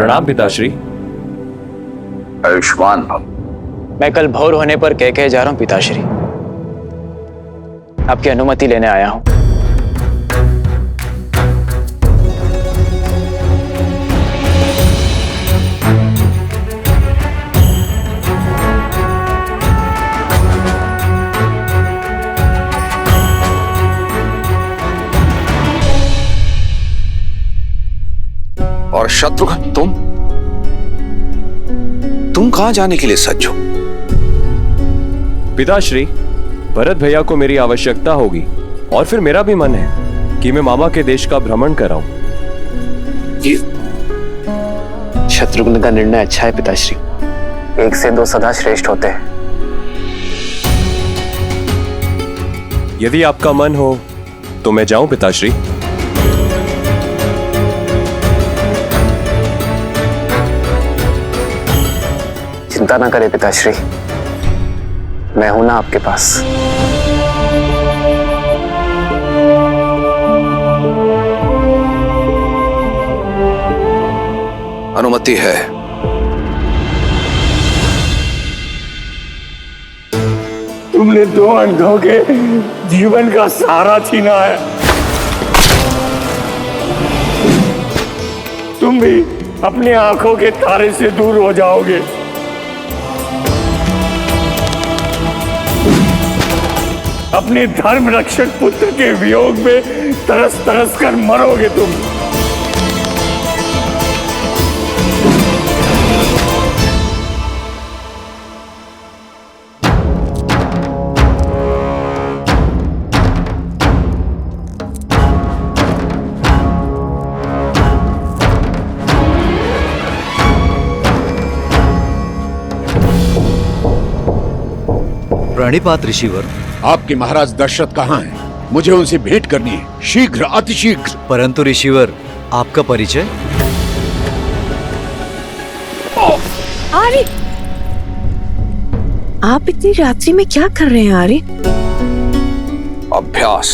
प्रणाम पिताश्री। आयुष्मान भव। मैं कल भोर होने पर कह जा रहा हूं पिताश्री। आपकी अनुमति लेने आया हूं। और शत्रुघ्न, तुम कहां जाने के लिए सज्ज हो? पिताश्री, भरत भैया को मेरी आवश्यकता होगी और फिर मेरा भी मन है कि मैं मामा के देश का भ्रमण कराऊं। शत्रुघ्न का निर्णय अच्छा है पिताश्री। 1 से 2 सदा श्रेष्ठ होते हैं। यदि आपका मन हो तो मैं जाऊं पिताश्री। चिंता ना करें पिताश्री, मैं हूं ना आपके पास। अनुमति है। तुमने 2 अंधों के जीवन का सहारा छीना है। तुम भी अपनी आंखों के तारे से दूर हो जाओगे। अपने धर्म रक्षक पुत्र के वियोग में तरस तरस कर मरोगे तुम। प्रणिपात ऋषिवर। आपके महाराज दशरथ कहाँ हैं? मुझे उनसे भेंट करनी है, शीघ्र, अतिशीघ्र। परंतु ऋषिवर, आपका परिचय? आर्य, आप इतनी रात्रि में क्या कर रहे हैं आर्य? अभ्यास।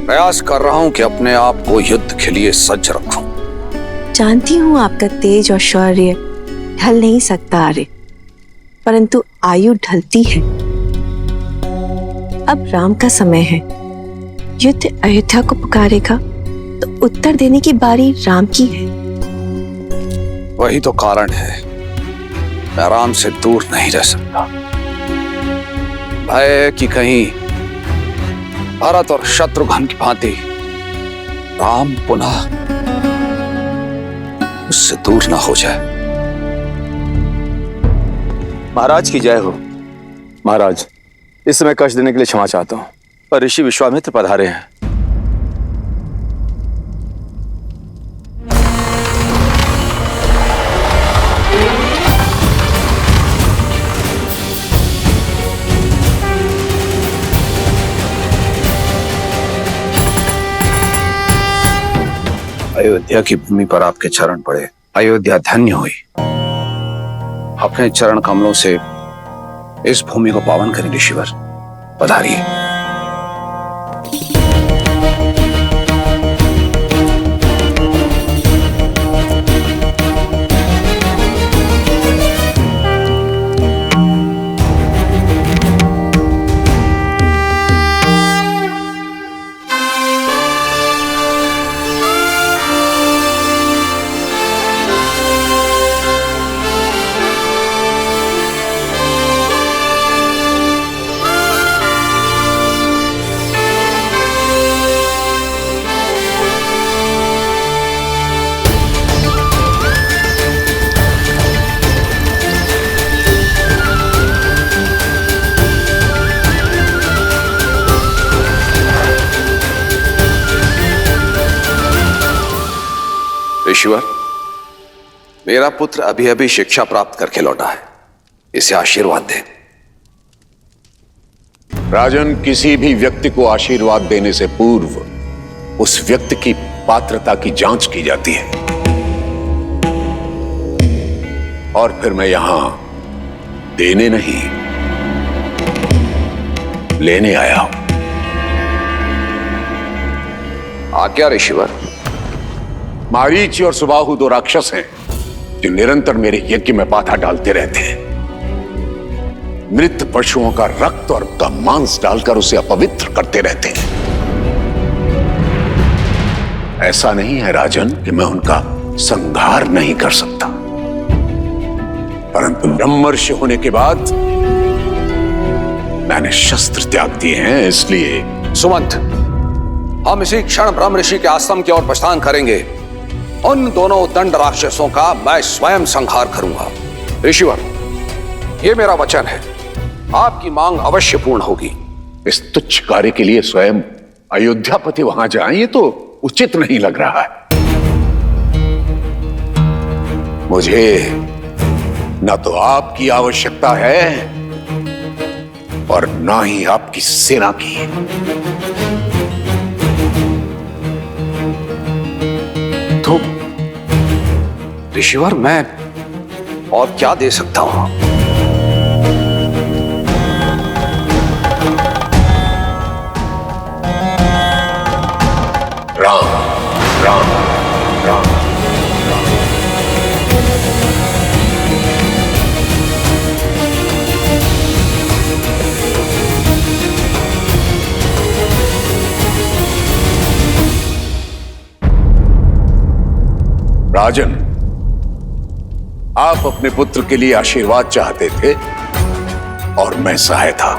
प्रयास कर रहा हूं कि अपने आप को युद्ध के लिए सज्ज रखूं। जानती हूँ आपका तेज और शौर्य ढल नहीं सकता आर्य, परंतु आयु ढलती है। अब राम का समय है। युद्ध अयोध्या को पुकारेगा तो उत्तर देने की बारी राम की है। वही तो कारण है, मैं राम से दूर नहीं रह सकता। भय कि कहीं भरत और शत्रुघ्न की भांति राम पुनः उससे दूर ना हो जाए। महाराज की जय हो। महाराज, इस समय कष्ट देने के लिए क्षमा चाहता हूं, पर ऋषि विश्वामित्र पधारे हैं। अयोध्या की भूमि पर आपके चरण पड़े, अयोध्या धन्य हुई। अपने चरण कमलों से इस भूमि को पावन करें ऋषिवर, पधारिए। ऋषिवर, मेरा पुत्र अभी अभी शिक्षा प्राप्त करके लौटा है, इसे आशीर्वाद दें। राजन, किसी भी व्यक्ति को आशीर्वाद देने से पूर्व उस व्यक्ति की पात्रता की जांच की जाती है, और फिर मैं यहां देने नहीं, लेने आया हूं। आज्ञा ऋषिवर। मारीच और सुबाहु दो राक्षस हैं जो निरंतर मेरे यज्ञ में बाधा डालते रहते हैं। मृत पशुओं का रक्त और उनका मांस डालकर उसे अपवित्र करते रहते हैं। ऐसा नहीं है राजन कि मैं उनका संहार नहीं कर सकता, परंतु ब्रह्मर्षि होने के बाद मैंने शस्त्र त्याग दिए हैं, इसलिए सुमंत, हम इसी क्षण ब्रह्म ऋषि के आश्रम की ओर प्रस्थान करेंगे। उन दोनों दंड राक्षसों का मैं स्वयं संहार करूंगा। ऋषिवर, ये मेरा वचन है, आपकी मांग अवश्य पूर्ण होगी। इस तुच्छ कार्य के लिए स्वयं अयोध्यापति वहां जाएं, ये तो उचित नहीं लग रहा है। मुझे न तो आपकी आवश्यकता है और ना ही आपकी सेना की। तो ऋषिवर, मैं और क्या दे सकता हूं? राम राम राम। राजन, आप अपने पुत्र के लिए आशीर्वाद चाहते थे और मैं सहाय था।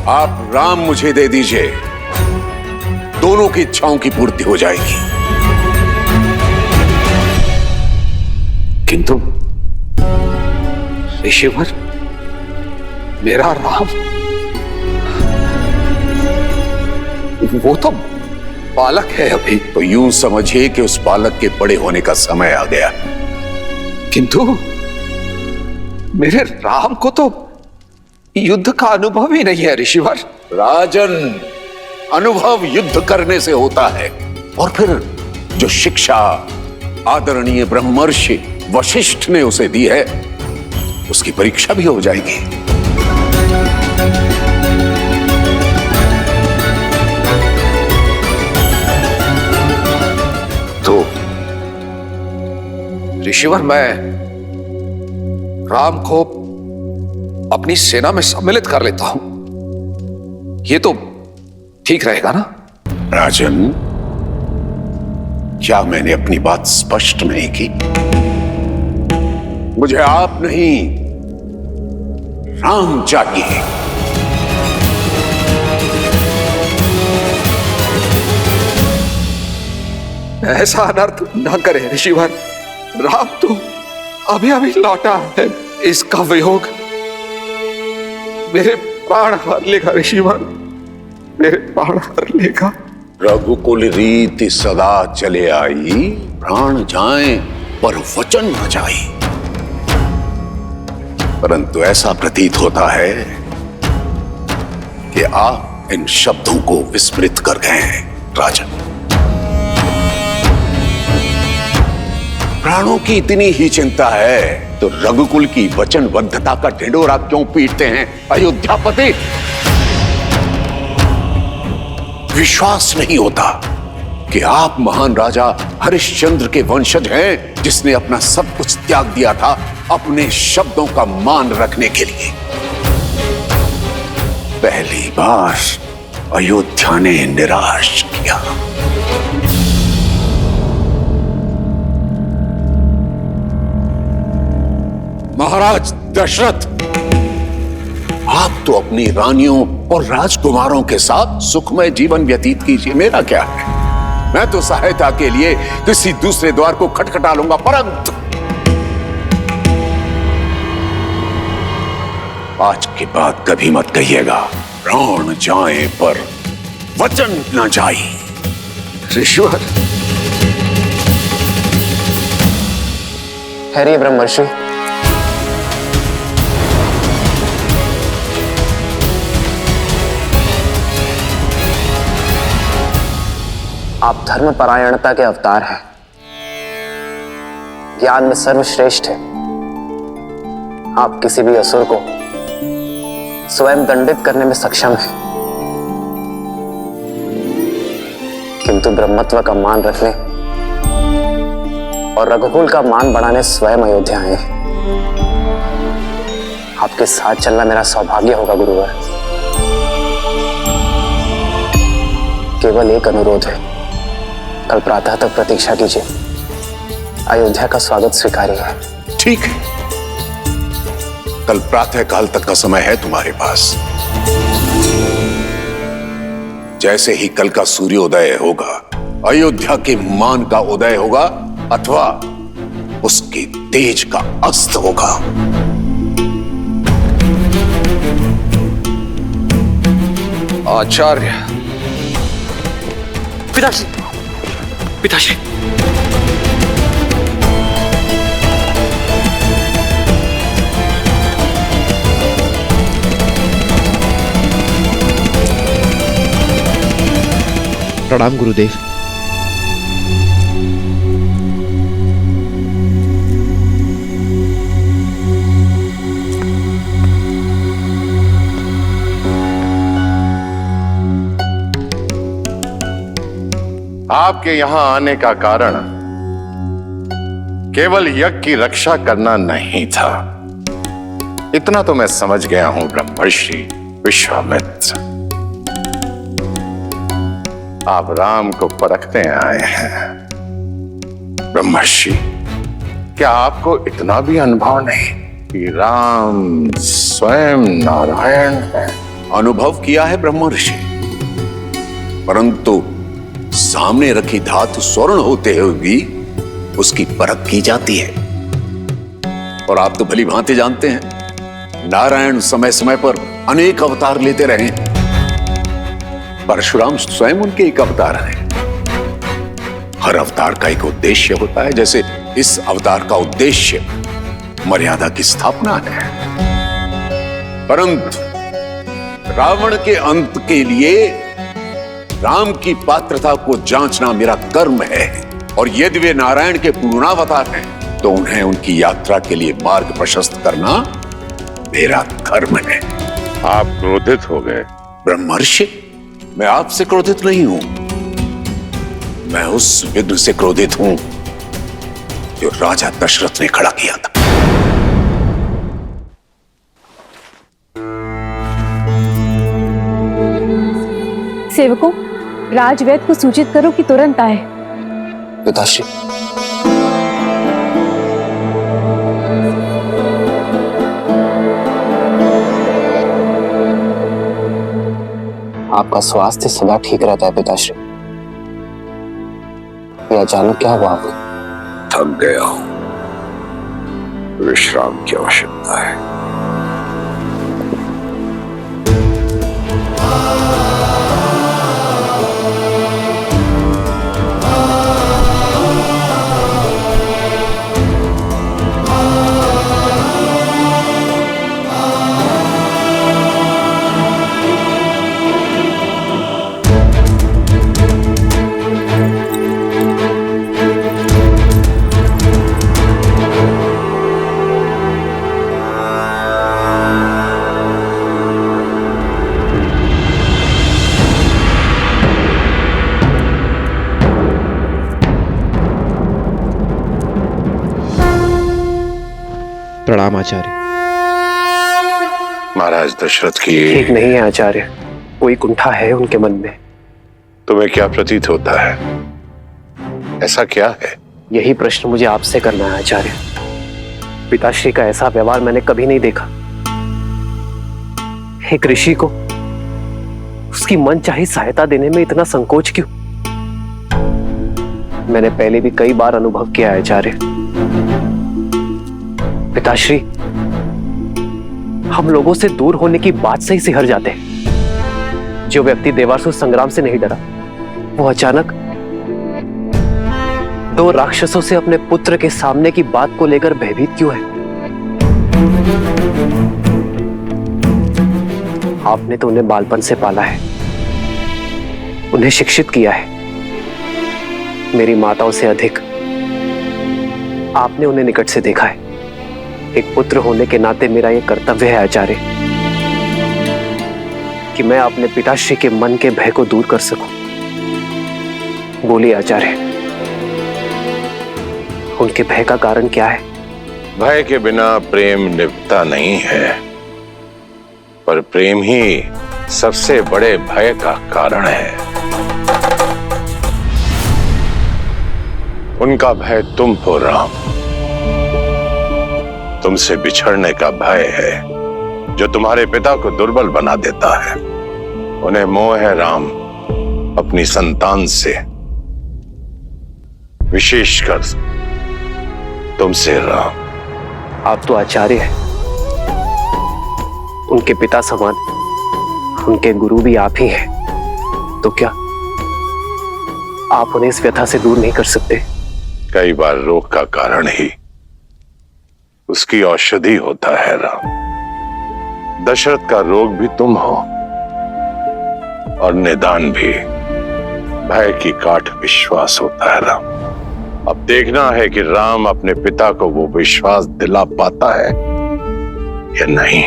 आप राम मुझे दे दीजिए, दोनों की इच्छाओं की पूर्ति हो जाएगी। किंतु ऋषिवर, मेरा राम, वो तो बालक है अभी। तो यूं समझिए कि उस बालक के बड़े होने का समय आ गया। किंतु मेरे राम को तो युद्ध का अनुभव ही नहीं है ऋषिवर। राजन, अनुभव युद्ध करने से होता है, और फिर जो शिक्षा आदरणीय ब्रह्मर्षि वशिष्ठ ने उसे दी है, उसकी परीक्षा भी हो जाएगी। तो ऋषिवर, मैं राम को अपनी सेना में सम्मिलित कर लेता हूं, ये तो ठीक रहेगा ना? राजन, क्या मैंने अपनी बात स्पष्ट नहीं की? मुझे आप नहीं, राम चाहिए। ऐसा अनर्थ ना करे ऋषिवर। राम तो अभी अभी लौटा है, इसका वियोग मेरे प्राण हर लेगा ऋषिवर, मेरे प्राण हर लेगा। रघुकुल रीति सदा चले आई, प्राण जाए पर वचन न जाए। परंतु ऐसा प्रतीत होता है कि आप इन शब्दों को विस्मृत कर गए हैं राजन। प्राणों की इतनी ही चिंता है तो रघुकुल की वचनबद्धता का ढिंढोरा क्यों पीटते हैं अयोध्यापति? विश्वास नहीं होता कि आप महान राजा हरिश्चंद्र के वंशज हैं, जिसने अपना सब कुछ त्याग दिया था अपने शब्दों का मान रखने के लिए। पहली बार अयोध्या ने निराश किया। महाराज दशरथ, आप तो अपनी रानियों और राजकुमारों के साथ सुखमय जीवन व्यतीत कीजिए, मेरा क्या है? मैं तो सहायता के लिए किसी दूसरे द्वार को खटखटा लूंगा, परंतु आज के बाद कभी मत कहिएगा प्राण जाए पर वचन न जाए। ऋषिवर, ठहरिए ब्रह्मर्षि। आप धर्मपरायणता के अवतार हैं, ज्ञान में सर्वश्रेष्ठ है। आप किसी भी असुर को स्वयं दंडित करने में सक्षम हैं। किंतु ब्रह्मत्व का मान रखने और रघुकुल का मान बढ़ाने स्वयं अयोध्या आए। आपके साथ चलना मेरा सौभाग्य होगा गुरुवर। केवल एक अनुरोध है, कल प्रातः तक प्रतीक्षा कीजिए। अयोध्या का स्वागत स्वीकार्य है। ठीक है, कल प्रातः काल तक का समय है तुम्हारे पास। जैसे ही कल का सूर्योदय होगा, अयोध्या के मान का उदय होगा अथवा उसके तेज का अस्त होगा। आचार्य। पिताश्री, पिताश्री। प्रणाम गुरुदेव। आपके यहां आने का कारण केवल यज्ञ की रक्षा करना नहीं था। इतना तो मैं समझ गया हूं ब्रह्मर्षि विश्वामित्र, आप राम को परखते आए हैं। ब्रह्मर्षि, क्या आपको इतना भी अनुभव नहीं कि राम स्वयं नारायण है? अनुभव किया है ब्रह्मर्षि, परंतु सामने रखी धातु स्वर्ण होते हुए भी उसकी परख की जाती है। और आप तो भली भांति जानते हैं, नारायण समय समय पर अनेक अवतार लेते रहे। परशुराम स्वयं उनके एक अवतार हैं। हर अवतार का एक उद्देश्य होता है, जैसे इस अवतार का उद्देश्य मर्यादा की स्थापना है। परंतु रावण के अंत के लिए राम की पात्रता को जांचना मेरा कर्म है, और यदि वे नारायण के पूर्णावतार हैं तो उन्हें उनकी यात्रा के लिए मार्ग प्रशस्त करना मेरा कर्म है। आप क्रोधित हो गए? ब्रह्मर्षि, मैं आपसे क्रोधित नहीं हूं, मैं उस विघ्न से क्रोधित हूं जो राजा दशरथ ने खड़ा किया था। सेवकों, राजवैद्य को सूचित करो कि तुरंत आए। पिताश्री। आपका स्वास्थ्य सदा ठीक रहता है पिताश्री। ये अचानक क्या हुआ आपको? थक गया हूं, विश्राम की आवश्यकता है। प्रणाम आचार्य। महाराज दशरथ की ठीक नहीं है आचार्य, कोई कुंठा है उनके मन में। तुम्हें क्या प्रतीत होता है? ऐसा क्या है? यही प्रश्न मुझे आपसे करना है आचार्य। पिताश्री का ऐसा व्यवहार मैंने कभी नहीं देखा। एक ऋषि को उसकी मनचाही सहायता देने में इतना संकोच क्यों? मैंने पहले भी कई बार अनुभव किया है आचार्य। पिताश्री हम लोगों से दूर होने की बात से ही सिहर जाते हैं। जो व्यक्ति देवासुर संग्राम से नहीं डरा, वो अचानक दो राक्षसों से अपने पुत्र के सामने की बात को लेकर भयभीत क्यों है? आपने तो उन्हें बालपन से पाला है, उन्हें शिक्षित किया है। मेरी माताओं से अधिक आपने उन्हें निकट से देखा है। एक पुत्र होने के नाते मेरा यह कर्तव्य है आचार्य कि मैं अपने पिताश्री के मन के भय को दूर कर सकूं। बोलिए आचार्य, उनके भय का कारण क्या है? भय के बिना प्रेम निभता नहीं है, पर प्रेम ही सबसे बड़े भय का कारण है। उनका भय तुम हो राम, तुमसे बिछड़ने का भय है जो तुम्हारे पिता को दुर्बल बना देता है। उन्हें मोह है राम अपनी संतान से, विशेषकर तुमसे राम। आप तो आचार्य हैं, उनके पिता समान, उनके गुरु भी आप ही हैं, तो क्या आप उन्हें इस व्यथा से दूर नहीं कर सकते? कई बार रोग का कारण ही उसकी औषधि होता है राम। दशरथ का रोग भी तुम हो और निदान भी भय की काट विश्वास होता है राम। अब देखना है कि राम अपने पिता को वो विश्वास दिला पाता है या नहीं।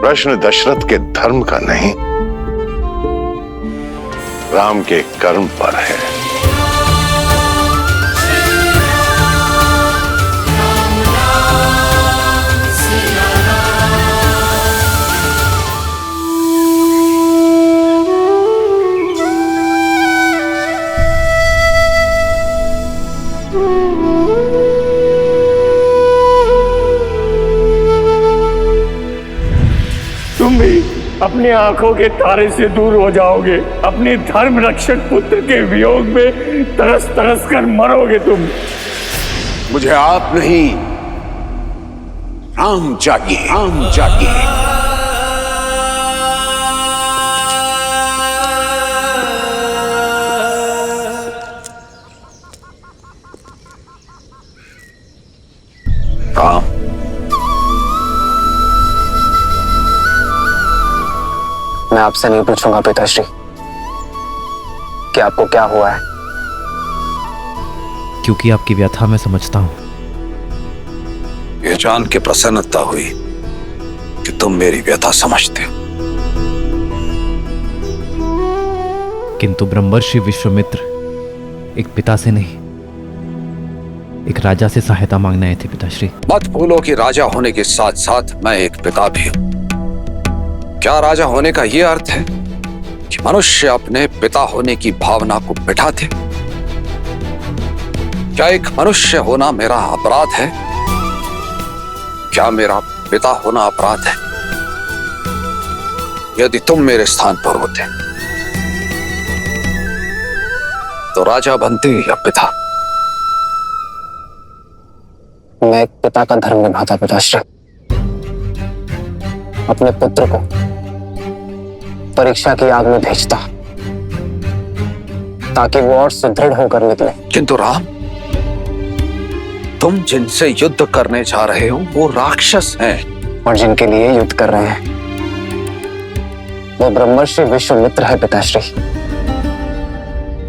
प्रश्न दशरथ के धर्म का नहीं, राम के कर्म पर है। तुम भी अपनी आंखों के तारे से दूर हो जाओगे। अपने धर्म रक्षक पुत्र के वियोग में तरस तरस कर मरोगे तुम। मुझे आप नहीं, राम चाहिए, राम चाहिए। राम, मैं आपसे नहीं पूछूंगा पिताश्री कि आपको क्या हुआ है, क्योंकि आपकी व्यथा मैं समझता हूं। ये जान के प्रसन्नता हुई कि तुम मेरी व्यथा समझते हो। किंतु ब्रह्मर्षि विश्वामित्र एक पिता से नहीं, एक राजा से सहायता मांगने आए थे पिताश्री। मत भूलो कि राजा होने के साथ साथ मैं एक पिता भी हूं। क्या राजा होने का यह अर्थ है कि मनुष्य अपने पिता होने की भावना को मिटा दे? क्या एक मनुष्य होना मेरा अपराध है? क्या मेरा पिता होना अपराध है? यदि तुम मेरे स्थान पर होते तो राजा बनते या पिता? मैं एक पिता का धर्म निभाता पिताश्री। अपने पुत्र को परीक्षा की आग में भेजता ताकि वो और सुदृढ़ होकर निकले। किंतु राम, तुम जिनसे युद्ध करने जा रहे हो वो राक्षस हैं। और जिनके लिए युद्ध कर रहे हैं वो ब्रह्मर्षि विश्वामित्र है पिताश्री।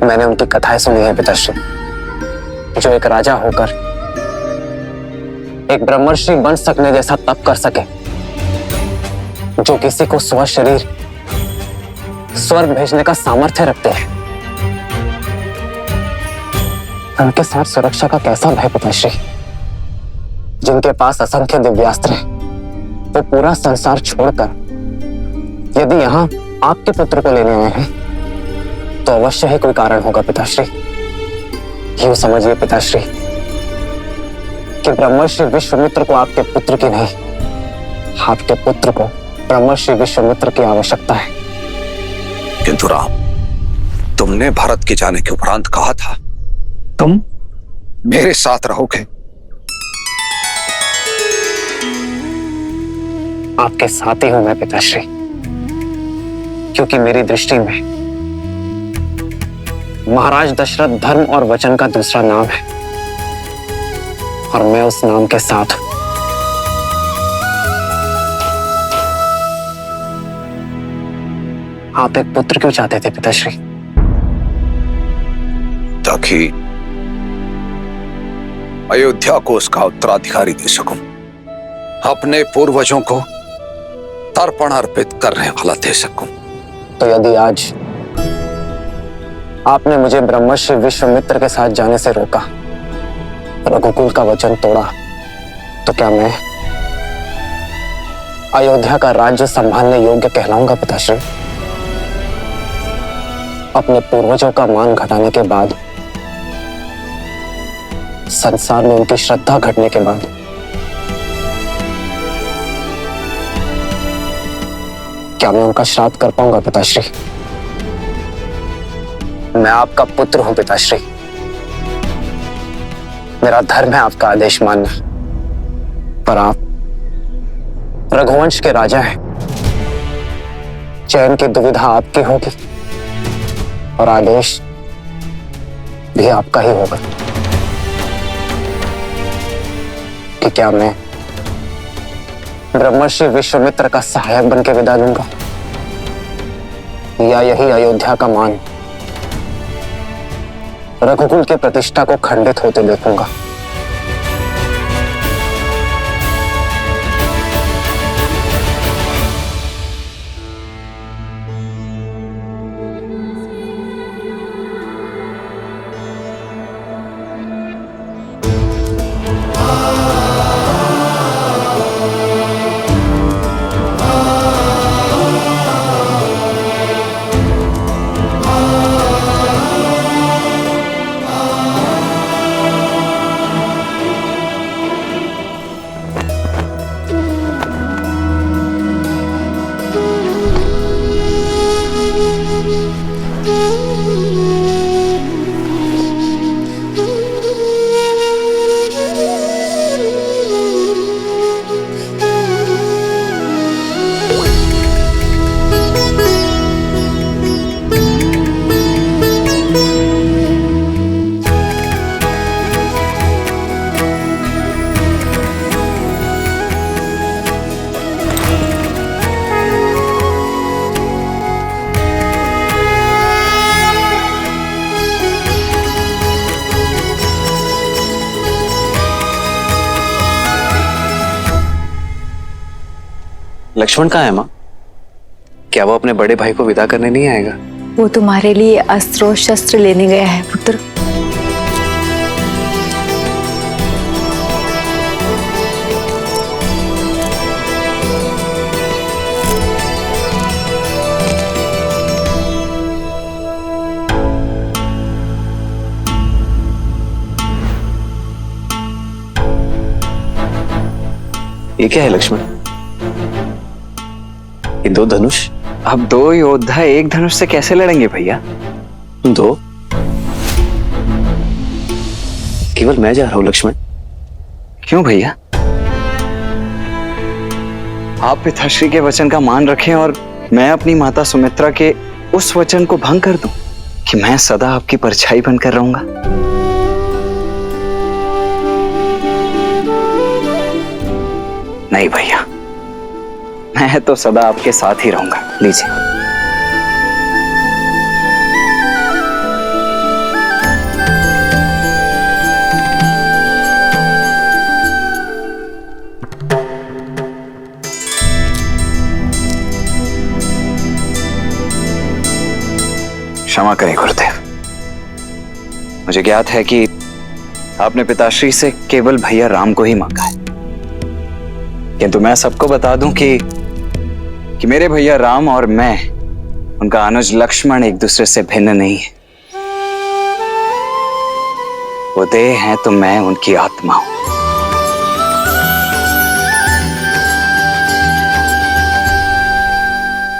मैंने उनकी कथाएं सुनी है पिताश्री, जो एक राजा होकर एक ब्रह्मर्षि बन सकने जैसा तप कर सके, जो किसी को स्वशरीर स्वर्ग भेजने का सामर्थ्य रखते हैं। उनके साथ सुरक्षा का कैसा भय पिताश्री? जिनके पास असंख्य दिव्यास्त्र हैं, वो पूरा संसार छोड़कर यदि यहाँ आपके पुत्र को लेने आए हैं तो अवश्य ही कोई कारण होगा पिताश्री। यूं समझिए पिताश्री कि ब्रह्मर्षि विश्वामित्र को आपके पुत्र की नहीं, आपके पुत्र को ब्रह्मर्षि विश्वामित्र की आवश्यकता है। किंतु राम, तुमने भरत के जाने के उपरांत कहा था तुम मेरे साथ रहोगे। आपके साथ ही हूं मैं पिताश्री, क्योंकि मेरी दृष्टि में महाराज दशरथ धर्म और वचन का दूसरा नाम है और मैं उस नाम के साथ हूं। आप एक पुत्र क्यों चाहते थे पिताश्री? ताकि अयोध्या को उसका उत्तराधिकारी दे सकूं, अपने पूर्वजों को तर्पण अर्पित करने वाला दे सकूं। तो यदि आज आपने मुझे ब्रह्मर्षि विश्वामित्र के साथ जाने से रोका, रघुकुल का वचन तोड़ा, तो क्या मैं अयोध्या का राज्य संभालने योग्य कहलाऊंगा पिताश्री? अपने पूर्वजों का मान घटाने के बाद, संसार में उनकी श्रद्धा घटने के बाद, क्या मैं उनका श्राद्ध कर पाऊंगा पिताश्री? मैं आपका पुत्र हूं पिताश्री, मेरा धर्म है आपका आदेश मानना, पर आप रघुवंश के राजा हैं। चयन की दुविधा आपकी होगी और आदेश भी आपका ही होगा कि क्या मैं ब्रह्मर्षि विश्वामित्र का सहायक बनकर विदा लूंगा या यही अयोध्या का मान, रघुकुल के प्रतिष्ठा को खंडित होते देखूंगा। लक्ष्मण कहाँ है माँ? क्या वो अपने बड़े भाई को विदा करने नहीं आएगा? वो तुम्हारे लिए अस्त्र और शस्त्र लेने गया है पुत्र। ये क्या है लक्ष्मण? ये दो धनुष? अब दो योद्धा एक धनुष से कैसे लड़ेंगे भैया? दो? केवल मैं जा रहा हूं लक्ष्मण। क्यों भैया? आप पिताश्री के वचन का मान रखें और मैं अपनी माता सुमित्रा के उस वचन को भंग कर दूं कि मैं सदा आपकी परछाई बनकर रहूंगा। नहीं भैया, मैं तो सदा आपके साथ ही रहूंगा। लीजिए। क्षमा करें गुरुदेव, मुझे ज्ञात है कि आपने पिताश्री से केवल भैया राम को ही मांगा है, किंतु मैं सबको बता दूं कि मेरे भैया राम और मैं, उनका अनुज लक्ष्मण एक दूसरे से भिन्न नहीं है। वो देह हैं तो मैं उनकी आत्मा हूं।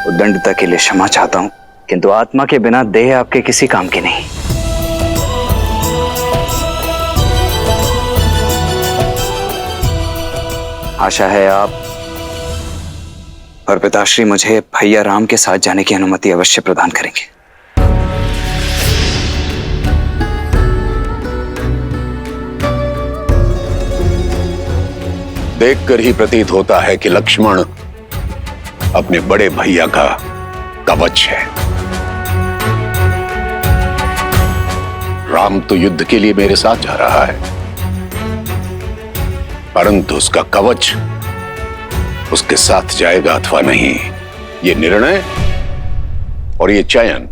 उद्दंडता के लिए क्षमा चाहता हूं, किंतु आत्मा के बिना देह आपके किसी काम की नहीं। आशा है आप और पिताश्री मुझे भैया राम के साथ जाने की अनुमति अवश्य प्रदान करेंगे। देखकर ही प्रतीत होता है कि लक्ष्मण अपने बड़े भैया का कवच है। राम तो युद्ध के लिए मेरे साथ जा रहा है, परंतु उसका कवच उसके साथ जाएगा अथवा नहीं, ये निर्णय और ये चयन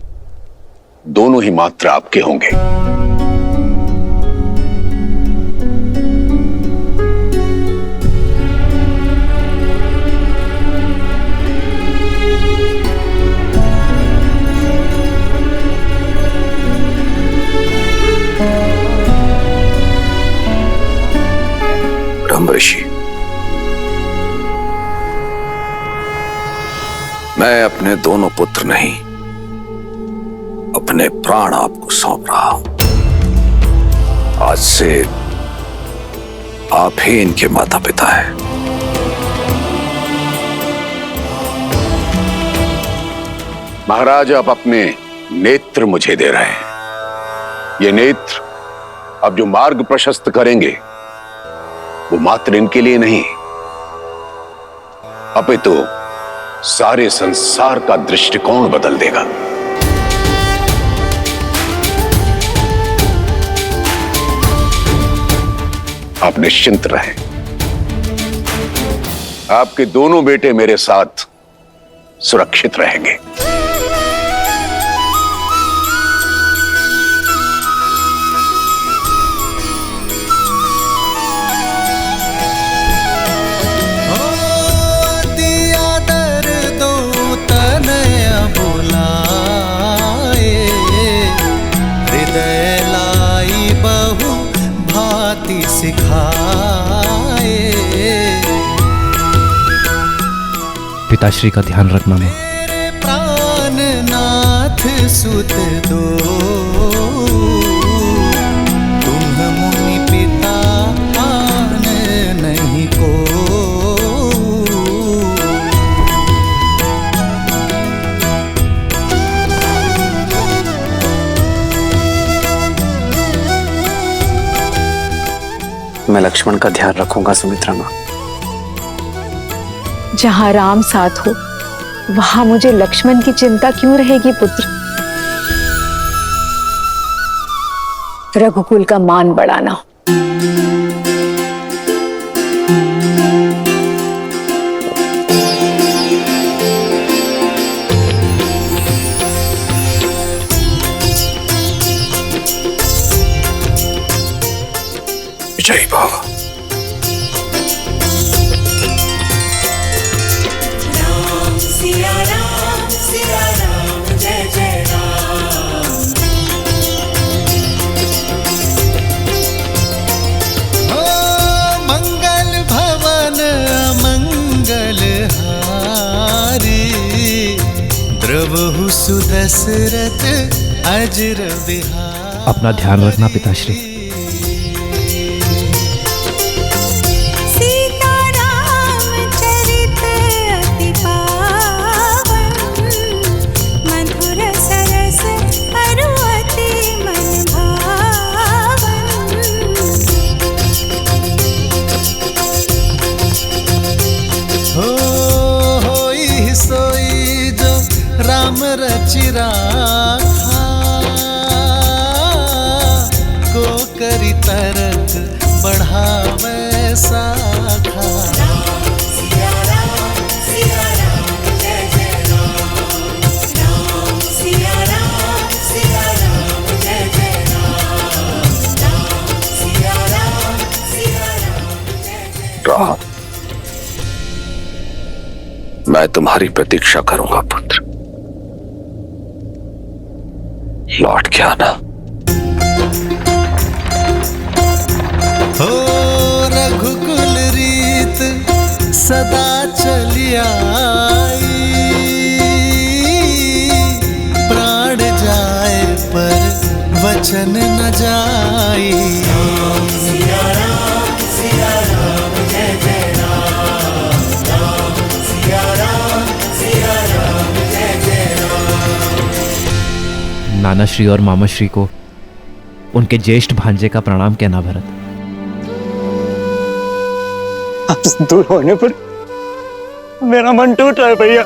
दोनों ही मात्र आपके होंगे। ब्रह्म ऋषि, मैं अपने दोनों पुत्र नहीं, अपने प्राण आपको सौंप रहा हूं। आज से आप ही इनके माता पिता हैं। महाराज, आप अपने नेत्र मुझे दे रहे हैं। ये नेत्र अब जो मार्ग प्रशस्त करेंगे वो मात्र इनके लिए नहीं, अपितु सारे संसार का दृष्टिकोण बदल देगा। आप निश्चिंत रहें, आपके दोनों बेटे मेरे साथ सुरक्षित रहेंगे। पिताश्री का ध्यान रखना मां। प्राणनाथ सुत दो, तुम मुनि पिता आन नहीं को। मैं लक्ष्मण का ध्यान रखूंगा सुमित्रा मां। जहां राम साथ हो वहां मुझे लक्ष्मण की चिंता क्यों रहेगी पुत्र। रघुकुल का मान बढ़ाना। जय बाबा। द्रवहु सुदशरथ अजर विहार। अपना ध्यान रखना पिताश्री। राम रचिरा को करी तरक बढ़ावे साखा। राम, मैं तुम्हारी प्रतीक्षा करूंगा पुत्र। लौट के आना। हो रघुकुल रीत सदा चली आई, प्राण जाए पर वचन न जाई। सिया राम जय जय राम, राम सिया राम जय जय राम। नानाश्री और मामाश्री को उनके ज्येष्ठ भांजे का प्रणाम कहना भरत। आपसे दूर होने पर मेरा मन टूट रहा है भैया।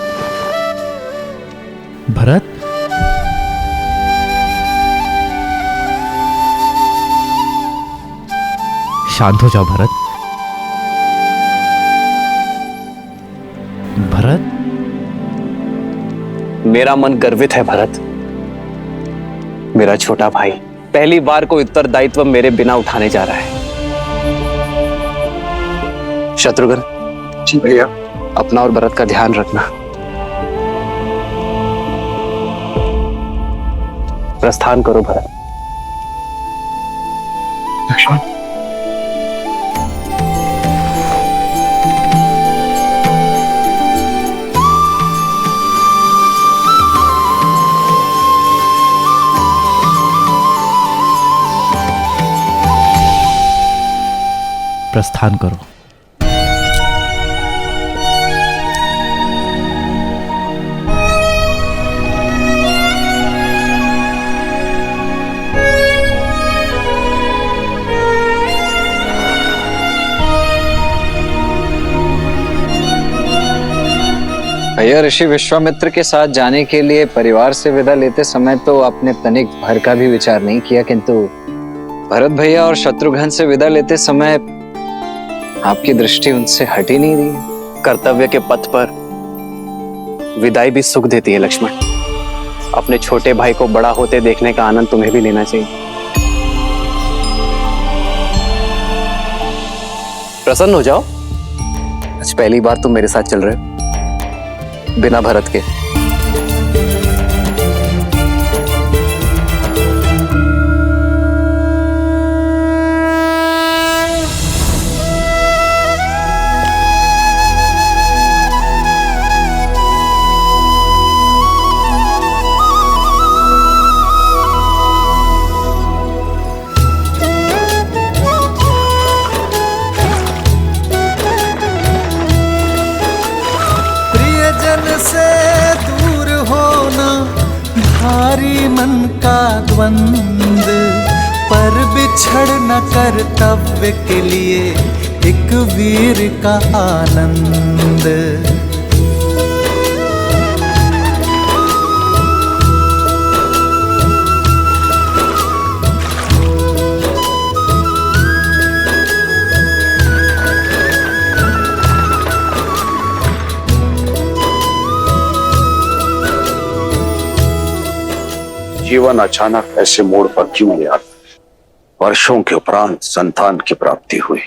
भरत, शांत हो जाओ भरत। भरत, मेरा मन गर्वित है भरत। मेरा छोटा भाई पहली बार कोई उत्तरदायित्व मेरे बिना उठाने जा रहा है। शत्रुघ्न, जी भैया। अपना और भरत का ध्यान रखना। प्रस्थान करो भरत। लक्ष्मण, प्रस्थान करो। भैया, ऋषि विश्वामित्र के साथ जाने के लिए परिवार से विदा लेते समय तो आपने तनिक भर का भी विचार नहीं किया, किंतु भरत भैया और शत्रुघ्न से विदा लेते समय आपकी दृष्टि उनसे हट ही नहीं रही। कर्तव्य के पथ पर विदाई भी सुख देती है लक्ष्मण। अपने छोटे भाई को बड़ा होते देखने का आनंद तुम्हें भी लेना चाहिए। प्रसन्न हो जाओ, आज पहली बार तुम मेरे साथ चल रहे हो बिना भरत के। भारी मन का द्वंद पर बिछड़ न कर्तव्य के लिए एक वीर का आनंद। जीवन अचानक ऐसे मोड़ पर क्यों ले आता? वर्षों के उपरांत संतान की प्राप्ति हुई,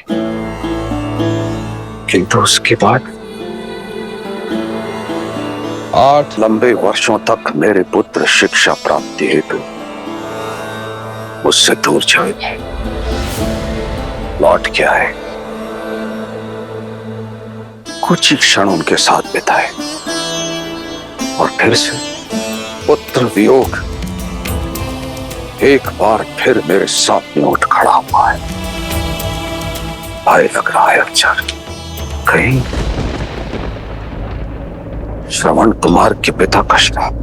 किंतु उसके बाद 8 लंबे वर्षों तक मेरे पुत्र शिक्षा प्राप्ति हेतु मुझसे दूर चले। लौट के आए, कुछ ही क्षण उनके साथ बिताए और फिर से पुत्र वियोग एक बार फिर मेरे सामने उठ खड़ा हुआ है। भय लग रहा है अक्षर, कहीं श्रवण कुमार के पिता का श्राप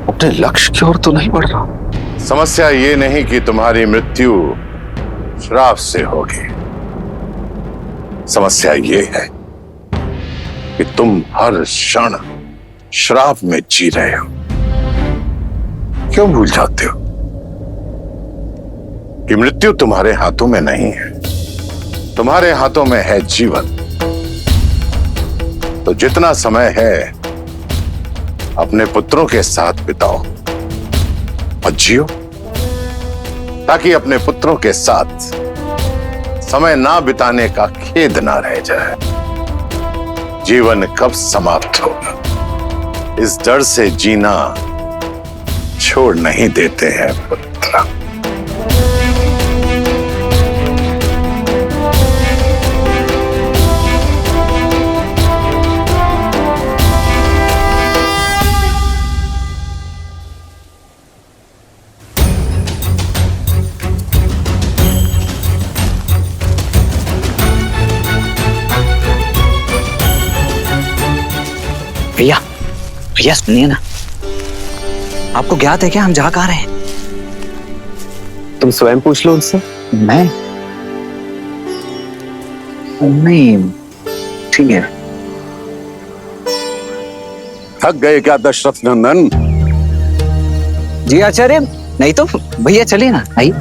अपने लक्ष्य की ओर तो नहीं बढ़ रहा। समस्या ये नहीं कि तुम्हारी मृत्यु श्राप से होगी, समस्या ये है कि तुम हर क्षण श्राप में जी रहे हो। क्यों भूल जाते हो कि मृत्यु तुम्हारे हाथों में नहीं है, तुम्हारे हाथों में है जीवन। तो जितना समय है अपने पुत्रों के साथ बिताओ और जियो, ताकि अपने पुत्रों के साथ समय ना बिताने का खेद ना रह जाए। जीवन कब समाप्त होगा इस डर से जीना छोड़ नहीं देते हैं पुत्र। भैया, भैया सुनिए ना, आपको ज्ञात है क्या हम जा कहाँ रहे हैं? तुम स्वयं पूछ लो उनसे। मैं नहीं, ठीक है। थक गए क्या दशरथ नंदन? जी आचार्य, नहीं तो भैया चलिए ना, आइए।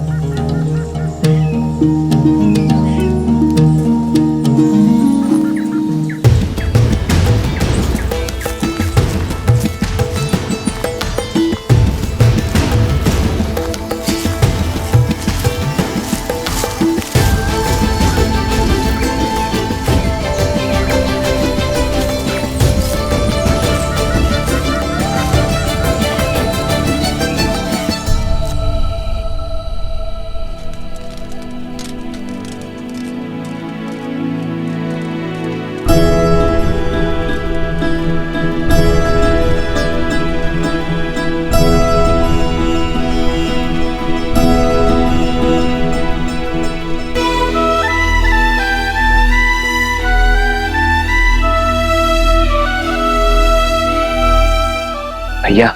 भैया,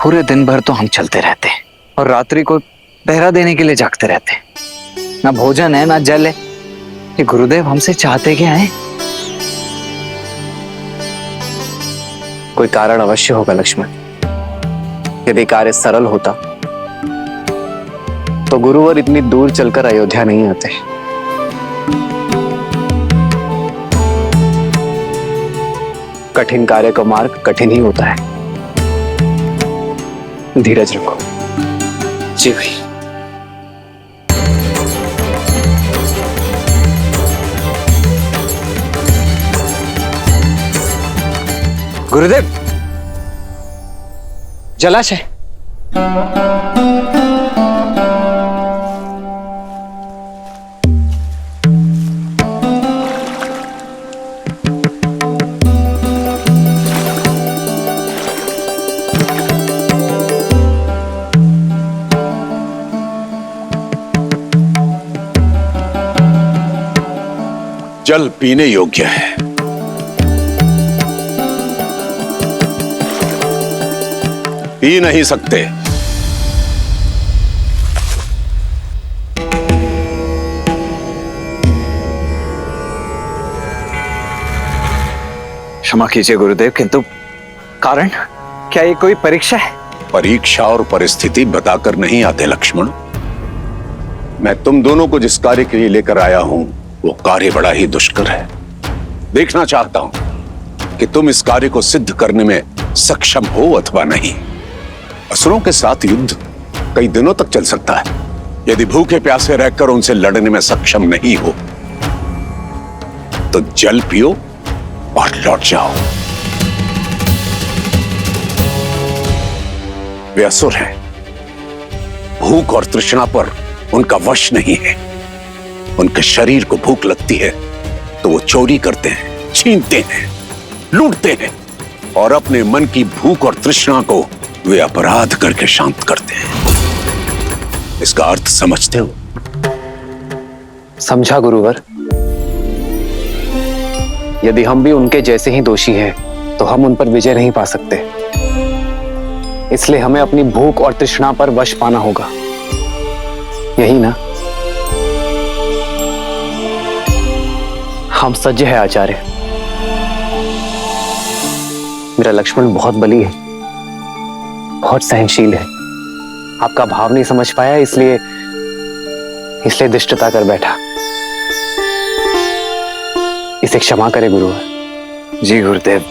पूरे दिन भर तो हम चलते रहते हैं और रात्रि को पहरा देने के लिए जागते रहते हैं। ना भोजन है ना जल है। ये गुरुदेव हमसे चाहते क्या है? कोई कारण अवश्य होगा लक्ष्मण। यदि कार्य सरल होता तो गुरुवर इतनी दूर चलकर अयोध्या नहीं आते। कठिन कार्य का मार्ग कठिन ही होता है। धीरज रखो। जी भाई। गुरुदेव, जलाशय। जल पीने योग्य है। पी नहीं सकते। क्षमा कीजिए गुरुदेव, किंतु कारण क्या ये कोई परीक्षा है? परीक्षा और परिस्थिति बताकर नहीं आते लक्ष्मण। मैं तुम दोनों को जिस कार्य के लिए लेकर आया हूं वो कार्य बड़ा ही दुष्कर है। देखना चाहता हूं कि तुम इस कार्य को सिद्ध करने में सक्षम हो अथवा नहीं। असुरों के साथ युद्ध कई दिनों तक चल सकता है। यदि भूखे प्यासे रहकर उनसे लड़ने में सक्षम नहीं हो तो जल पियो और लौट जाओ। वे असुर हैं। भूख और तृष्णा पर उनका वश नहीं है। उनके शरीर को भूख लगती है तो वो चोरी करते हैं, छीनते हैं, लूटते हैं और अपने मन की भूख और तृष्णा को वे अपराध करके शांत करते हैं। इसका अर्थ समझते हो? समझा गुरुवर। यदि हम भी उनके जैसे ही दोषी हैं तो हम उन पर विजय नहीं पा सकते। इसलिए हमें अपनी भूख और तृष्णा पर वश पाना होगा, यही ना? हम सज्ज है आचार्य। मेरा लक्ष्मण बहुत बली है, बहुत सहनशील है। आपका भाव नहीं समझ पाया, इसलिए दुष्टता कर बैठा। इसे क्षमा करे गुरुवर। जी गुरुदेव,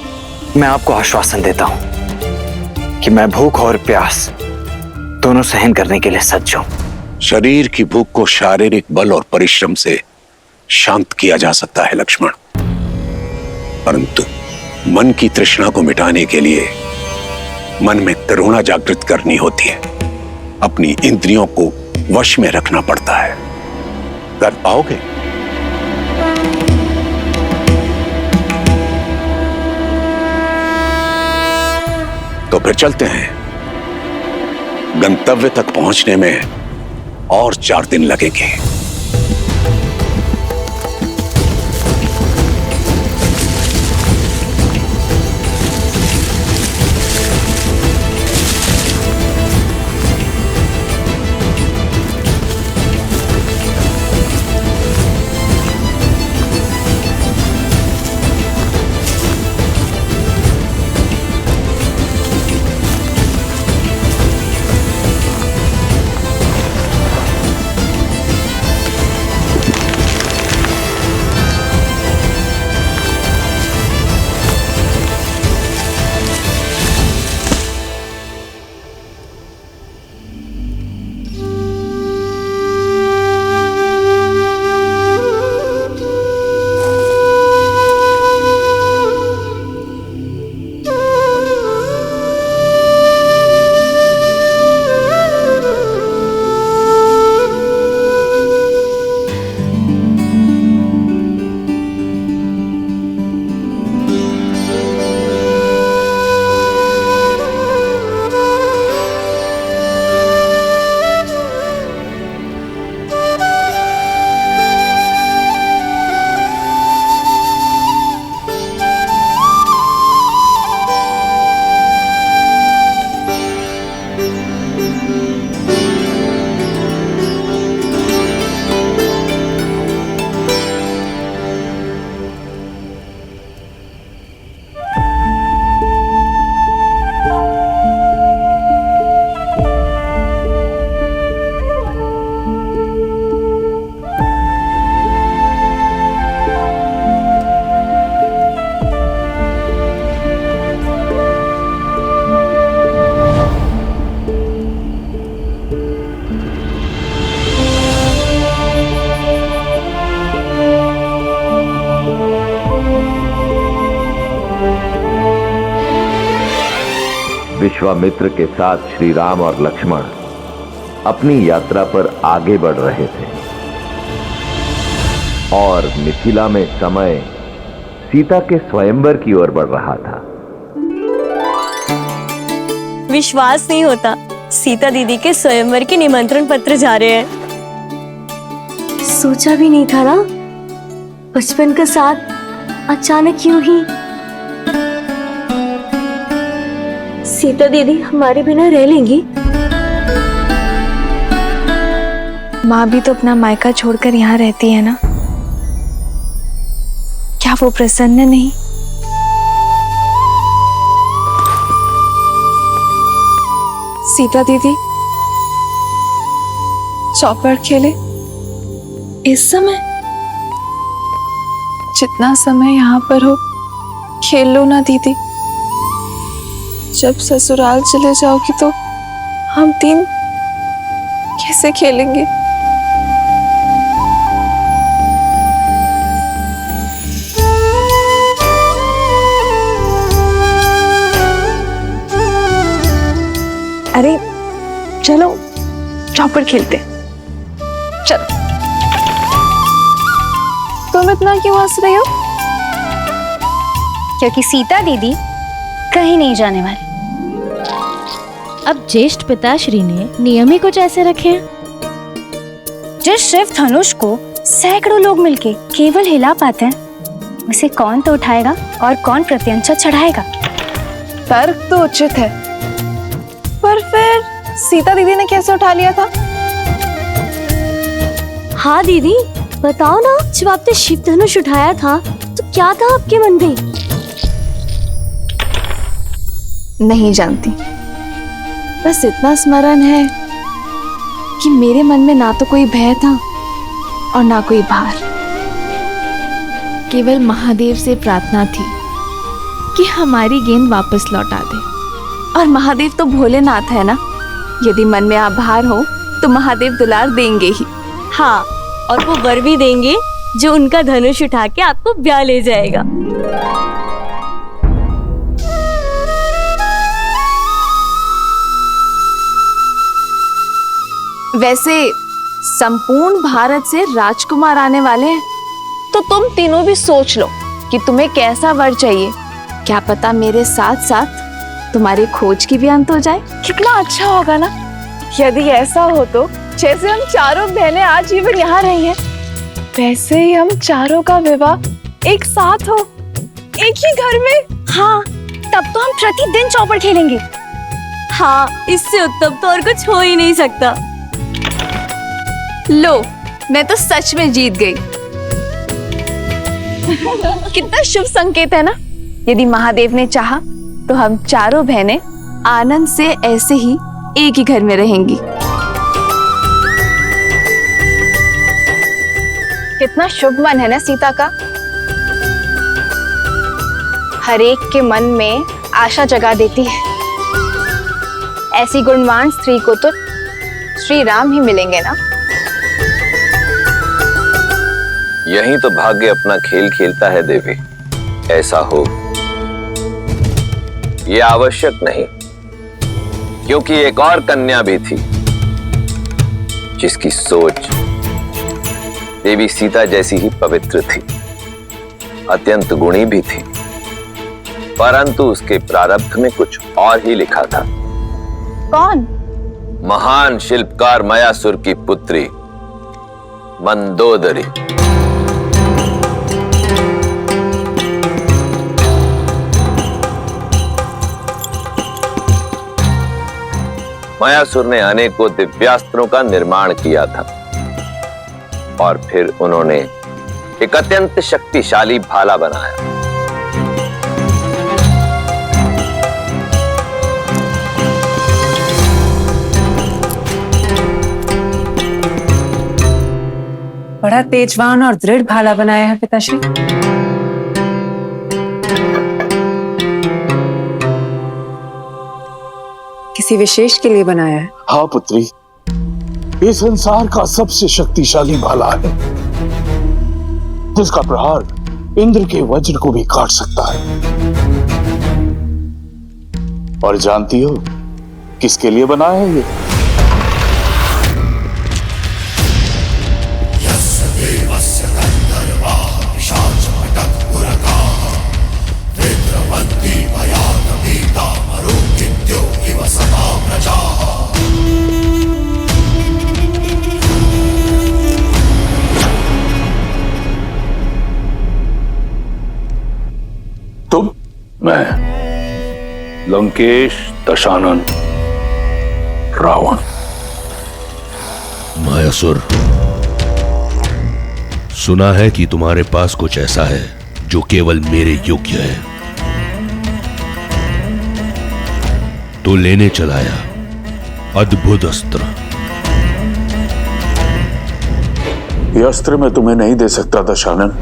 मैं आपको आश्वासन देता हूं कि मैं भूख और प्यास दोनों सहन करने के लिए सज्ज हूं। शरीर की भूख को शारीरिक बल और परिश्रम से शांत किया जा सकता है लक्ष्मण, परंतु मन की तृष्णा को मिटाने के लिए मन में करुणा जागृत करनी होती है। अपनी इंद्रियों को वश में रखना पड़ता है। कर पाओगे? तो फिर चलते हैं। गंतव्य तक पहुंचने में और 4 दिन लगेंगे। विश्वामित्र के साथ श्री राम और लक्ष्मण अपनी यात्रा पर आगे बढ़ रहे थे और मिथिला में समय सीता के स्वयंवर की ओर बढ़ रहा था। विश्वास नहीं होता, सीता दीदी के स्वयंवर के निमंत्रण पत्र जा रहे हैं। सोचा भी नहीं था ना, बचपन का साथ अचानक यूं ही। सीता दीदी हमारे बिना रह लेंगी? माँ भी तो अपना मायका छोड़कर यहाँ रहती है ना, क्या वो प्रसन्न नहीं? सीता दीदी चौपड़ खेले इस समय? जितना समय यहाँ पर हो खेल लो ना दीदी। जब ससुराल चले जाओगी तो हम तीन कैसे खेलेंगे? अरे चलो चौपड़ खेलते हैं, चलो। तुम इतना क्यों हंस रही हो? क्योंकि सीता दीदी कहीं नहीं जाने वाली। अब ज्येष्ठ पिताश्री ने नियम ही कुछ ऐसे रखे हैं। जिस शिव धनुष को सैकड़ों लोग मिलके केवल हिला पाते हैं, उसे कौन तो उठाएगा और कौन प्रत्यंचा चढ़ाएगा? तर्क तो उचित है, पर फिर सीता दीदी ने कैसे उठा लिया था? हाँ दीदी बताओ ना, जब आपने शिव धनुष उठाया था तो क्या था आपके मन में? नहीं जानती, बस इतना स्मरण है कि मेरे मन में ना तो कोई भय था और ना कोई भार। केवल महादेव से प्रार्थना थी कि हमारी गेंद वापस लौटा दे। और महादेव तो भोलेनाथ है ना, यदि मन में आभार हो तो महादेव दुलार देंगे ही। हाँ, और वो वर भी देंगे जो उनका धनुष उठा के आपको ब्याह ले जाएगा। वैसे संपूर्ण भारत से राजकुमार आने वाले हैं, तो तुम तीनों भी सोच लो कि तुम्हें कैसा वर चाहिए। क्या पता मेरे साथ साथ तुम्हारी खोज की भी अंत हो जाए। कितना अच्छा होगा ना यदि ऐसा हो तो। जैसे हम चारों बहनें आज जीवन यहाँ रही हैं, वैसे ही हम चारों का विवाह एक साथ हो, एक ही घर में। हाँ, तब तो हम प्रतिदिन चौपड़ खेलेंगे। हाँ, इससे उत्तम तो और कुछ हो ही नहीं सकता। लो, मैं तो सच में जीत गई। कितना शुभ संकेत है ना। यदि महादेव ने चाहा तो हम चारों बहनें आनंद से ऐसे ही एक ही घर में रहेंगी। कितना शुभ मन है ना सीता का। हर एक के मन में आशा जगा देती है। ऐसी गुणवान स्त्री को तो श्री राम ही मिलेंगे ना। यही तो भाग्य अपना खेल खेलता है देवी। ऐसा हो ये आवश्यक नहीं, क्योंकि एक और कन्या भी थी जिसकी सोच देवी सीता जैसी ही पवित्र थी, अत्यंत गुणी भी थी, परंतु उसके प्रारब्ध में कुछ और ही लिखा था। कौन? महान शिल्पकार मयासुर की पुत्री मंदोदरी। मयासुर ने अनेकों दिव्यास्त्रों का निर्माण किया था और फिर उन्होंने एक अत्यंत शक्तिशाली भाला बनाया। बड़ा तेजवान और दृढ़ भाला बनाया है पिताश्री। किसी विशेष के लिए बनाया है? हाँ पुत्री, ये संसार का सबसे शक्तिशाली भाला है, जिसका प्रहार इंद्र के वज्र को भी काट सकता है। और जानती हो किसके लिए बना है ये? तुम? मैं लंकेश दशानन रावण। मायासुर, सुना है कि तुम्हारे पास कुछ ऐसा है जो केवल मेरे योग्य है, तो लेने चलाया अद्भुत अस्त्र। ये अस्त्र मैं तुम्हें नहीं दे सकता दशानन।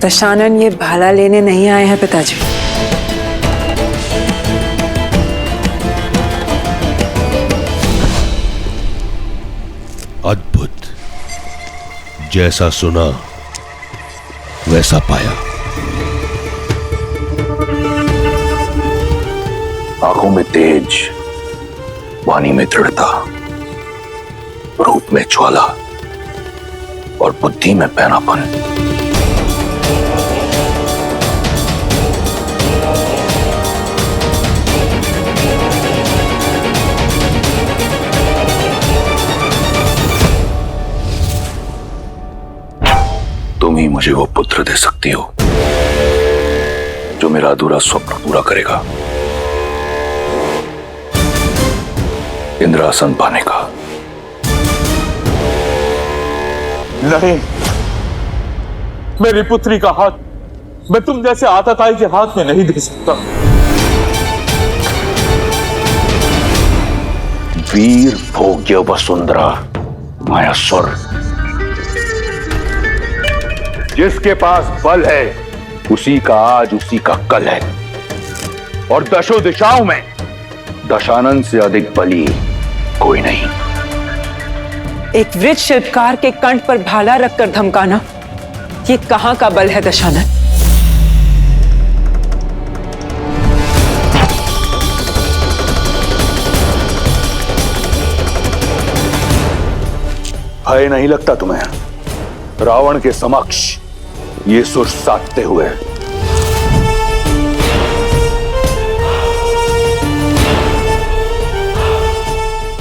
दशानन ये भाला लेने नहीं आए हैं पिताजी। अद्भुत, जैसा सुना वैसा पाया। आंखों में तेज, वाणी में दृढ़ता, रूप में ज्वाला और बुद्धि में पैनापन। तुम ही मुझे वो पुत्र दे सकती हो जो मेरा अधूरा स्वप्न पूरा करेगा, इंद्रासन पाने का। नहीं, मेरी पुत्री का हाथ मैं तुम जैसे आतताई के हाथ में नहीं दे सकता। वीर भोग्य वसुंधरा मायासुर, जिसके पास बल है उसी का आज उसी का कल है, और दशों दिशाओं में दशानन से अधिक बली कोई नहीं। एक वृक्ष शिल्पकार के कंठ पर भाला रखकर धमकाना, ये कहां का बल है दशानन? भय नहीं लगता तुम्हें रावण के समक्ष ये सुर साधते हुए?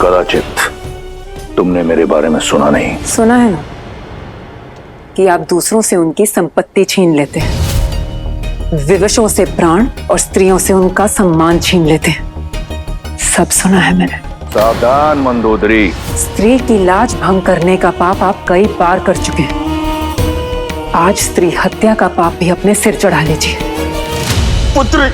कदाचित तुमने मेरे बारे में सुना नहीं। सुना है ना कि आप दूसरों से उनकी संपत्ति छीन लेते हैं, विवशों से प्राण और स्त्रियों से उनका सम्मान छीन लेते हैं। सब सुना है मैंने। सावधान मंदोदरी, स्त्री की लाज भंग करने का पाप आप कई बार कर चुके हैं। आज स्त्री हत्या का पाप भी अपने सिर चढ़ा लीजिए। पुत्री,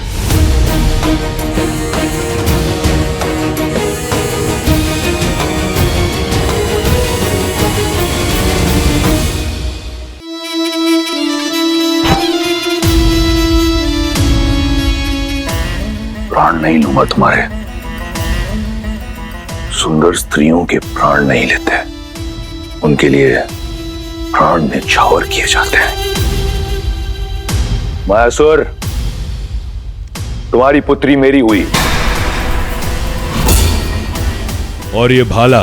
प्राण नहीं लूंगा तुम्हारे। सुंदर स्त्रियों के प्राण नहीं लेते, उनके लिए प्राण न्यौछावर किए जाते हैं। मायासुर, तुम्हारी पुत्री मेरी हुई, और ये भाला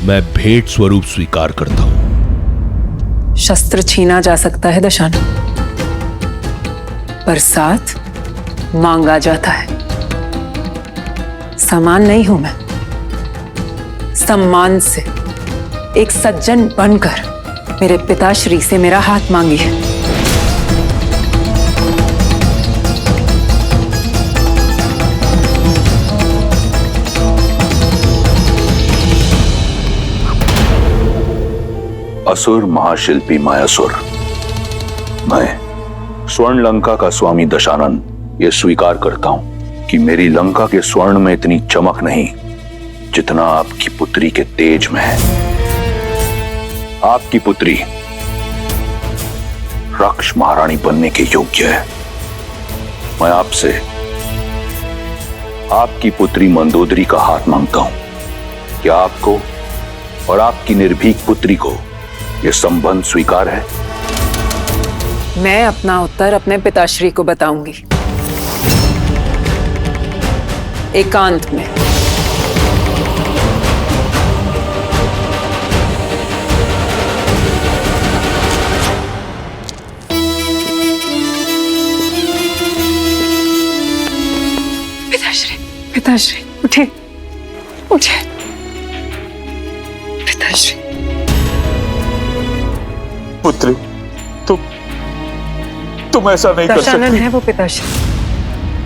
मैं भेंट स्वरूप स्वीकार करता हूं। शस्त्र छीना जा सकता है दशानन, पर साथ मांगा जाता है। समान नहीं हूं मैं, सम्मान से एक सज्जन बनकर मेरे पिताश्री से मेरा हाथ मांगी है। असुर महाशिल्पी मायासुर, मैं स्वर्ण लंका का स्वामी दशानन ये स्वीकार करता हूं कि मेरी लंका के स्वर्ण में इतनी चमक नहीं जितना आपकी पुत्री के तेज में है। आपकी पुत्री रक्ष महारानी बनने के योग्य है। मैं आपसे आपकी पुत्री मंदोदरी का हाथ मांगता हूं। क्या आपको और आपकी निर्भीक पुत्री को यह संबंध स्वीकार है? मैं अपना उत्तर अपने पिताश्री को बताऊंगी, एकांत में। पिताश्री, पिताश्री उठिए, उठिए पिताश्री। पुत्री, तुम ऐसा नहीं कर दशानन सकती। है वो पिताश्री,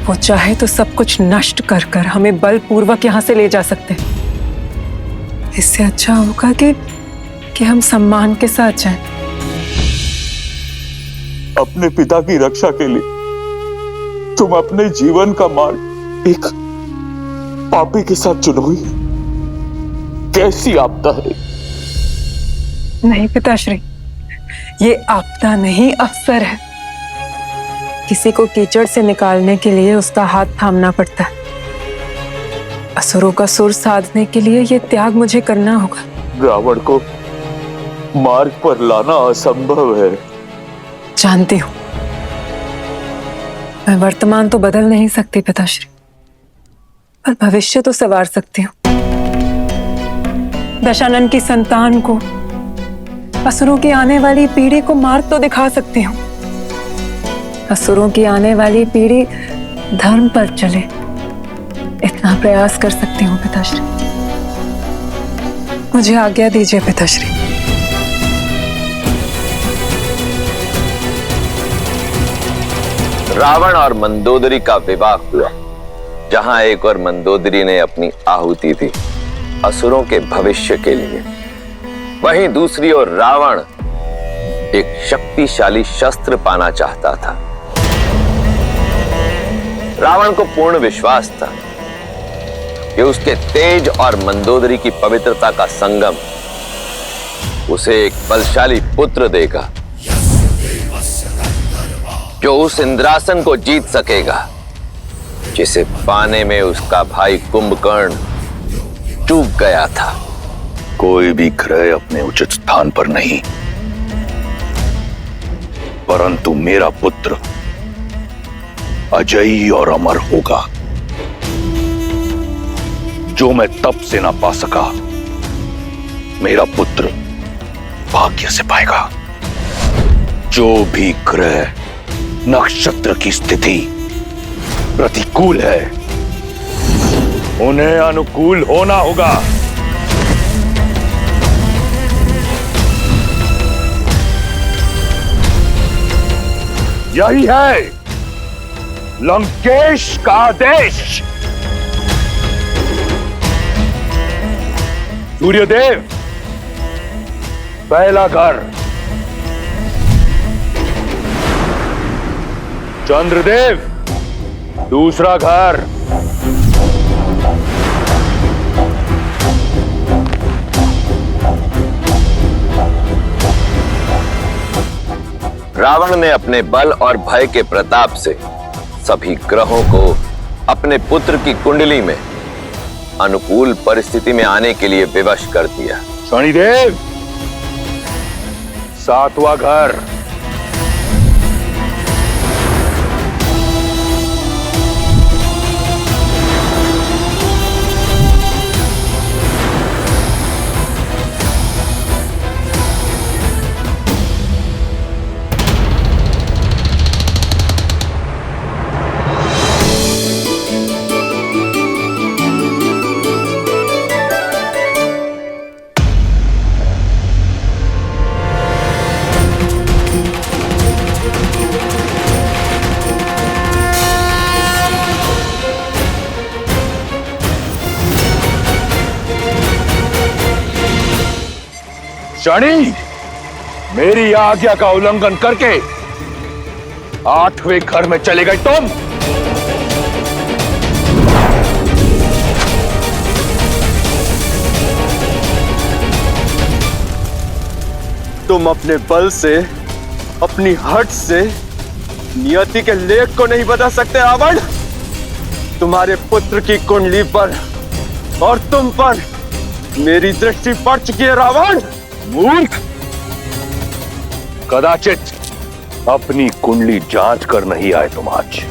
वो चाहे तो सब कुछ नष्ट कर कर हमें बलपूर्वक यहाँ से ले जा सकते हैं। इससे अच्छा होगा कि हम सम्मान के साथ जाएं। अपने पिता की रक्षा के लिए तुम अपने जीवन का मार्ग एक पापी के साथ चुनोगी? कैसी आपदा है? नहीं पिताश्री, ये आपदा नहीं, अवसर है। किसी को कीचड़ से निकालने के लिए उसका हाथ थामना पड़ता है। असुरों का सुर साधने के लिए ये त्याग मुझे करना होगा। रावण को मार्ग पर लाना असंभव है। जानती हूं, मैं वर्तमान तो बदल नहीं सकती पिताश्री, पर भविष्य तो संवार सकती हूँ। दशानन की संतान को, असुरों की आने वाली पीढ़ी को मार्ग तो दिखा सकती हूँ। असुरों की आने वाली पीढ़ी धर्म पर चले, इतना प्रयास कर सकती हूँ पिताश्री। मुझे आज्ञा दीजिए पिताश्री। रावण और मंदोदरी का विवाह हुआ, जहां एक और मंदोदरी ने अपनी आहुति दी असुरों के भविष्य के लिए, वहीं दूसरी ओर रावण एक शक्तिशाली शस्त्र पाना चाहता था। रावण को पूर्ण विश्वास था कि उसके तेज और मंदोदरी की पवित्रता का संगम उसे एक बलशाली पुत्र देगा, जो उस इंद्रासन को जीत सकेगा जिसे पाने में उसका भाई कुंभकर्ण चूक गया था। कोई भी ग्रह अपने उचित स्थान पर नहीं, परंतु मेरा पुत्र अजयी और अमर होगा। जो मैं तप से ना पा सका, मेरा पुत्र भाग्य से पाएगा। जो भी ग्रह नक्षत्र की स्थिति प्रतिकूल है, उन्हें अनुकूल होना होगा। यही है लंकेश का आदेश। सूर्यदेव पहला घर, चंद्रदेव दूसरा घर, रावण ने अपने बल और भय के प्रताप से सभी ग्रहों को अपने पुत्र की कुंडली में अनुकूल परिस्थिति में आने के लिए विवश कर दिया। शनिदेव सातवां घर, शनि मेरी आज्ञा का उल्लंघन करके 8वें घर में चले गए तुम। तुम अपने बल से, अपनी हट से नियति के लेख को नहीं बदल सकते रावण। तुम्हारे पुत्र की कुंडली पर और तुम पर मेरी दृष्टि पड़ चुकी है रावण। मूर्ख, कदाचित अपनी कुंडली जांच कर नहीं आए तुम आज।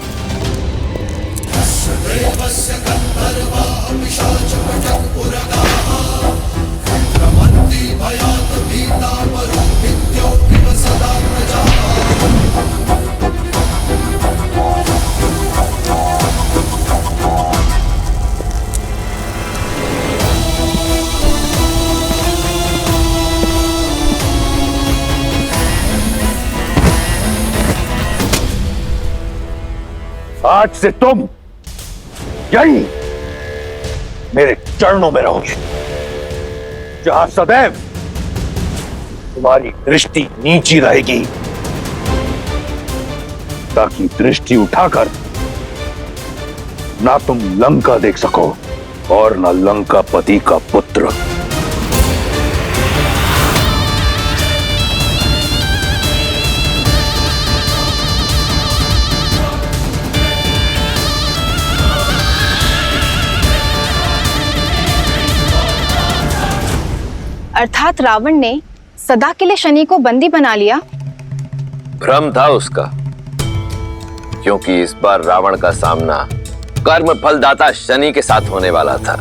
आज से तुम यही मेरे चरणों में रहोगे, जहां सदैव तुम्हारी दृष्टि नीची रहेगी, ताकि दृष्टि उठाकर ना तुम लंका देख सको और ना लंका पति का पुत्र। अर्थात रावण ने सदा के लिए शनि को बंदी बना लिया। भ्रम था उसका, क्योंकि इस बार रावण का सामना कर्म फलदाता शनि के साथ होने वाला था,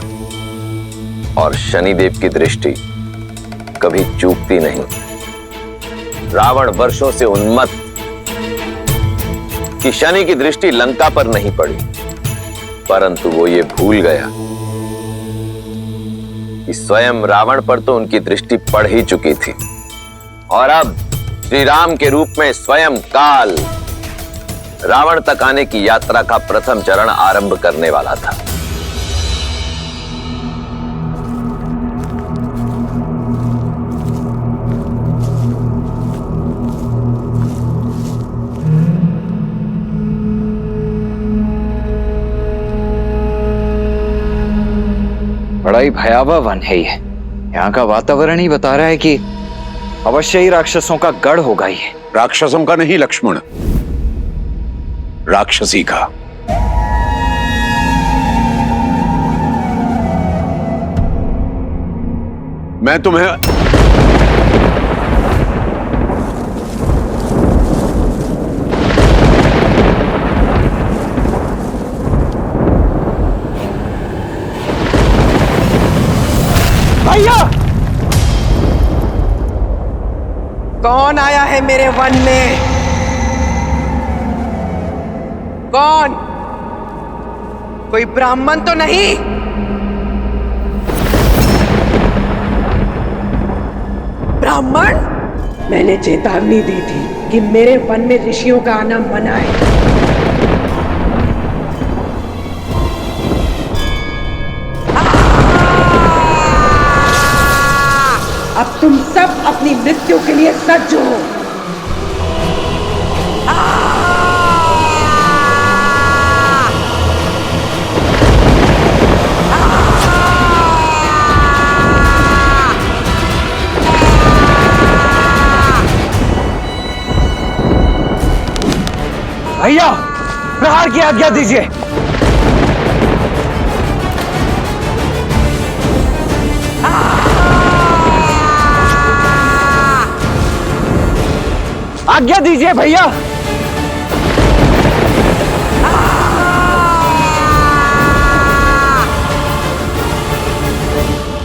और शनिदेव की दृष्टि कभी चूकती नहीं। रावण वर्षों से उन्मत्त कि शनि की दृष्टि लंका पर नहीं पड़ी, परंतु वो ये भूल गया कि स्वयं रावण पर तो उनकी दृष्टि पड़ ही चुकी थी, और अब श्री राम के रूप में स्वयं काल रावण तक आने की यात्रा का प्रथम चरण आरंभ करने वाला था। बड़ा ही भयावह वन है ये। यहाँ का वातावरण ही बता रहा है कि अवश्य ही राक्षसों का गढ़ होगा ये। राक्षसों का नहीं लक्ष्मण, राक्षसी का। मैं तुम्हें भैया, कौन आया है मेरे वन में? कौन? कोई ब्राह्मण तो नहीं? ब्राह्मण? मैंने चेतावनी दी थी कि मेरे वन में ऋषियों का आना मना है। अब तुम सब अपनी मृत्यु के लिए सज्ज हो। भैया, प्रहार की आज्ञा दीजिए। आज्ञा दीजिए भैया।